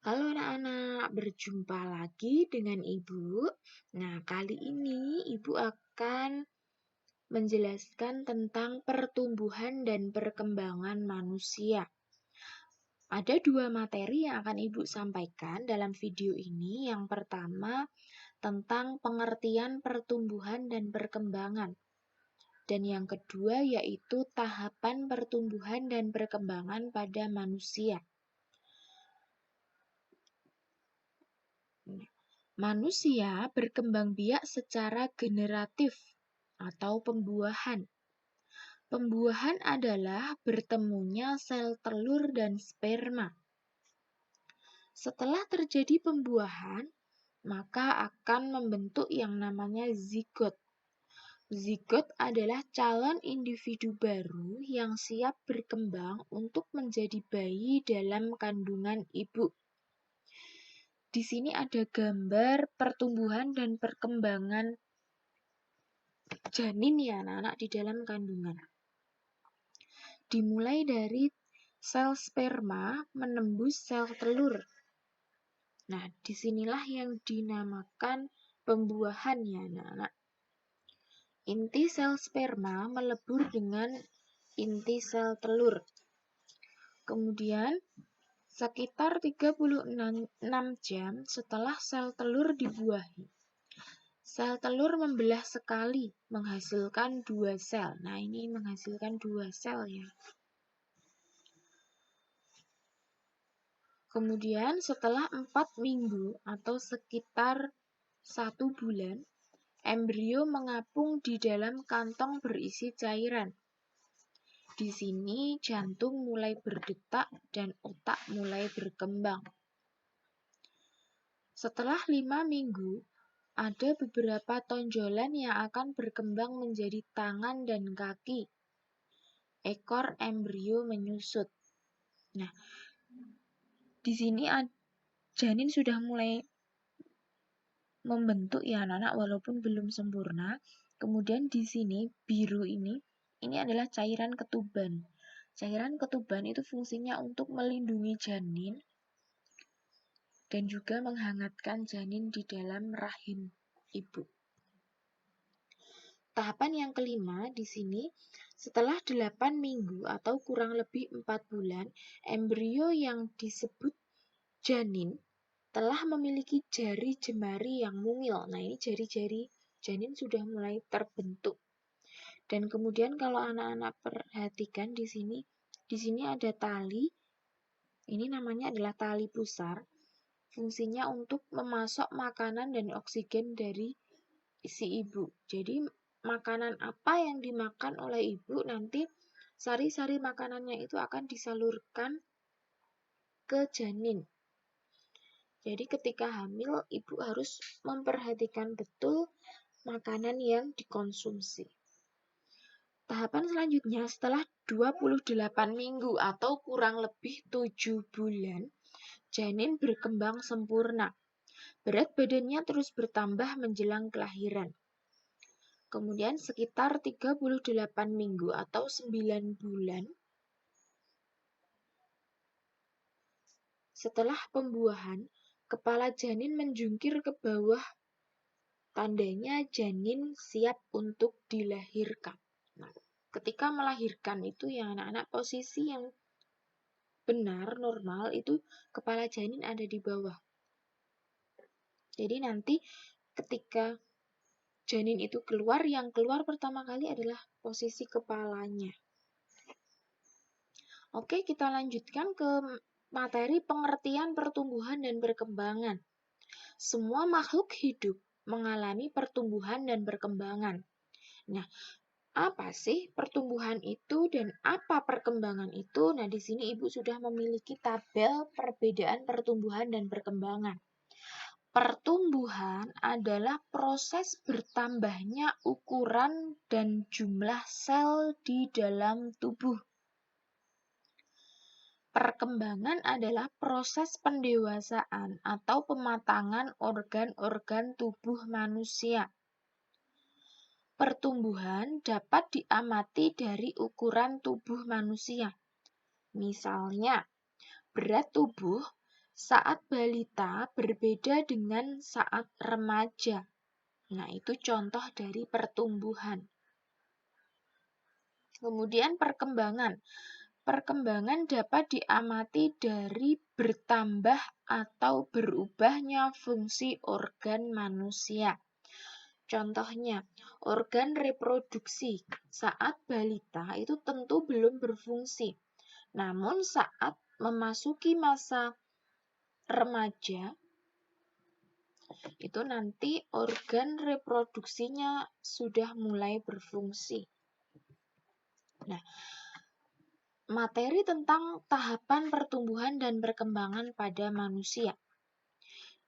Halo anak-anak, berjumpa lagi dengan Ibu. Nah, kali ini Ibu akan menjelaskan tentang pertumbuhan dan perkembangan manusia. Ada dua materi yang akan Ibu sampaikan dalam video ini. Yang pertama, tentang pengertian pertumbuhan dan perkembangan. Dan yang kedua yaitu tahapan pertumbuhan dan perkembangan pada manusia. Manusia berkembang biak secara generatif atau pembuahan. Pembuahan adalah bertemunya sel telur dan sperma. Setelah terjadi pembuahan, maka akan membentuk yang namanya zigot. Zigot adalah calon individu baru yang siap berkembang untuk menjadi bayi dalam kandungan ibu. Di sini ada gambar pertumbuhan dan perkembangan janin ya anak-anak di dalam kandungan. Dimulai dari sel sperma menembus sel telur. Nah, disinilah yang dinamakan pembuahan ya anak-anak. Inti sel sperma melebur dengan inti sel telur. Kemudian, sekitar 36 jam setelah sel telur dibuahi, sel telur membelah sekali, menghasilkan 2 sel. Nah, ini menghasilkan 2 sel ya. Kemudian setelah 4 minggu atau sekitar 1 bulan, embrio mengapung di dalam kantong berisi cairan. Di sini jantung mulai berdetak dan otak mulai berkembang. Setelah 5 minggu, ada beberapa tonjolan yang akan berkembang menjadi tangan dan kaki. Ekor embrio menyusut. Nah, di sini janin sudah mulai membentuk ya anak-anak walaupun belum sempurna. Kemudian di sini biru ini adalah cairan ketuban. Cairan ketuban itu fungsinya untuk melindungi janin dan juga menghangatkan janin di dalam rahim ibu. Tahapan yang kelima di sini, setelah 8 minggu atau kurang lebih 4 bulan, embrio yang disebut janin telah memiliki jari jemari yang mungil. Nah, ini jari-jari janin sudah mulai terbentuk. Dan kemudian kalau anak-anak perhatikan di sini ada tali. Ini namanya adalah tali pusar. Fungsinya untuk memasok makanan dan oksigen dari si ibu. Jadi makanan apa yang dimakan oleh ibu nanti sari-sari makanannya itu akan disalurkan ke janin. Jadi ketika hamil ibu harus memperhatikan betul makanan yang dikonsumsi. Tahapan selanjutnya setelah 28 minggu atau kurang lebih 7 bulan, janin berkembang sempurna. Berat badannya terus bertambah menjelang kelahiran. Kemudian sekitar 38 minggu atau 9 bulan setelah pembuahan, kepala janin menjungkir ke bawah. Tandanya janin siap untuk dilahirkan. Nah, ketika melahirkan itu ya anak-anak posisi yang benar, normal itu kepala janin ada di bawah. Jadi nanti ketika janin itu keluar, yang keluar pertama kali adalah posisi kepalanya. Oke, kita lanjutkan ke materi pengertian pertumbuhan dan perkembangan. Semua makhluk hidup mengalami pertumbuhan dan perkembangan. Nah, apa sih pertumbuhan itu dan apa perkembangan itu? Nah, di sini Ibu sudah memiliki tabel perbedaan pertumbuhan dan perkembangan. Pertumbuhan adalah proses bertambahnya ukuran dan jumlah sel di dalam tubuh. Perkembangan adalah proses pendewasaan atau pematangan organ-organ tubuh manusia. Pertumbuhan dapat diamati dari ukuran tubuh manusia. Misalnya, berat tubuh Saat balita berbeda dengan saat remaja. Nah, itu contoh dari pertumbuhan. Kemudian perkembangan. Perkembangan dapat diamati dari bertambah atau berubahnya fungsi organ manusia. Contohnya, organ reproduksi saat balita itu tentu belum berfungsi. Namun saat memasuki masa remaja, itu nanti organ reproduksinya sudah mulai berfungsi. Nah, materi tentang tahapan pertumbuhan dan perkembangan pada manusia.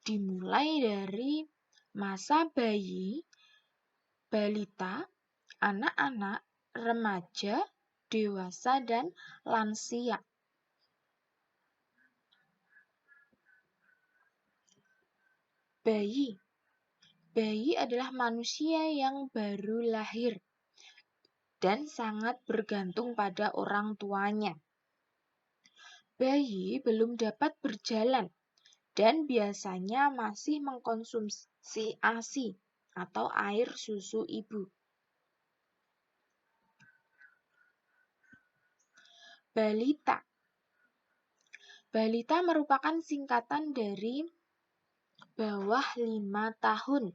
Dimulai dari masa bayi, balita, anak-anak, remaja, dewasa, dan lansia. Bayi. Bayi adalah manusia yang baru lahir dan sangat bergantung pada orang tuanya. Bayi belum dapat berjalan dan biasanya masih mengkonsumsi ASI atau air susu ibu. Balita. Balita merupakan singkatan dari bawah 5 tahun.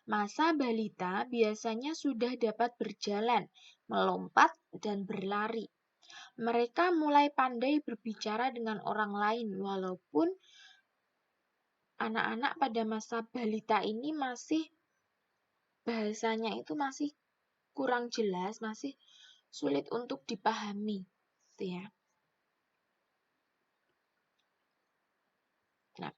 Masa balita biasanya sudah dapat berjalan, melompat, dan berlari. Mereka mulai pandai berbicara dengan orang lain, walaupun anak-anak pada masa balita ini masih bahasanya itu masih kurang jelas, masih sulit untuk dipahami, gitu ya. Nah,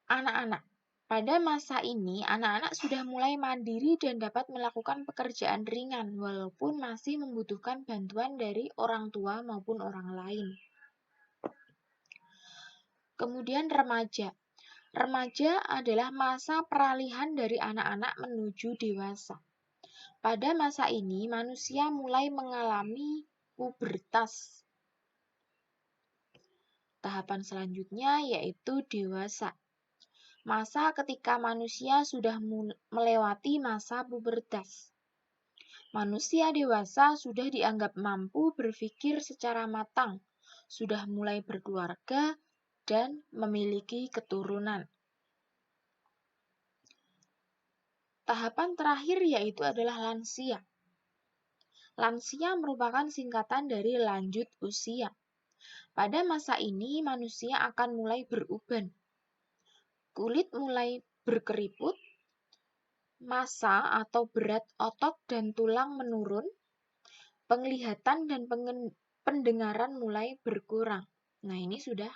anak-anak. Pada masa ini, anak-anak sudah mulai mandiri dan dapat melakukan pekerjaan ringan, walaupun masih membutuhkan bantuan dari orang tua maupun orang lain. Kemudian remaja. Remaja adalah masa peralihan dari anak-anak menuju dewasa. Pada masa ini, manusia mulai mengalami pubertas. Tahapan selanjutnya yaitu dewasa. Masa ketika manusia sudah melewati masa pubertas. Manusia dewasa sudah dianggap mampu berpikir secara matang, sudah mulai berkeluarga, dan memiliki keturunan. Tahapan terakhir yaitu adalah lansia. Lansia merupakan singkatan dari lanjut usia. Pada masa ini, manusia akan mulai beruban. Kulit mulai berkeriput, massa atau berat otot dan tulang menurun, penglihatan dan pendengaran mulai berkurang. Nah, ini sudah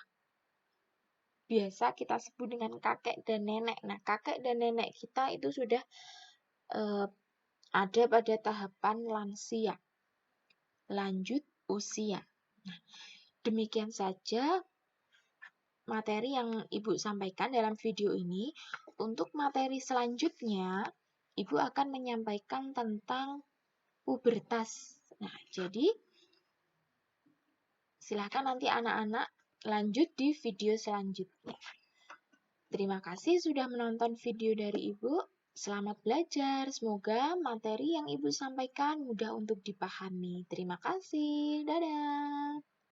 biasa kita sebut dengan kakek dan nenek. Nah, kakek dan nenek kita itu sudah ada pada tahapan lansia, lanjut usia. Nah, demikian saja materi yang Ibu sampaikan dalam video ini. Untuk materi selanjutnya, Ibu akan menyampaikan tentang pubertas. Nah, jadi silakan nanti anak-anak lanjut di video selanjutnya. Terima kasih sudah menonton video dari Ibu. Selamat belajar. Semoga materi yang Ibu sampaikan mudah untuk dipahami. Terima kasih. Dadah.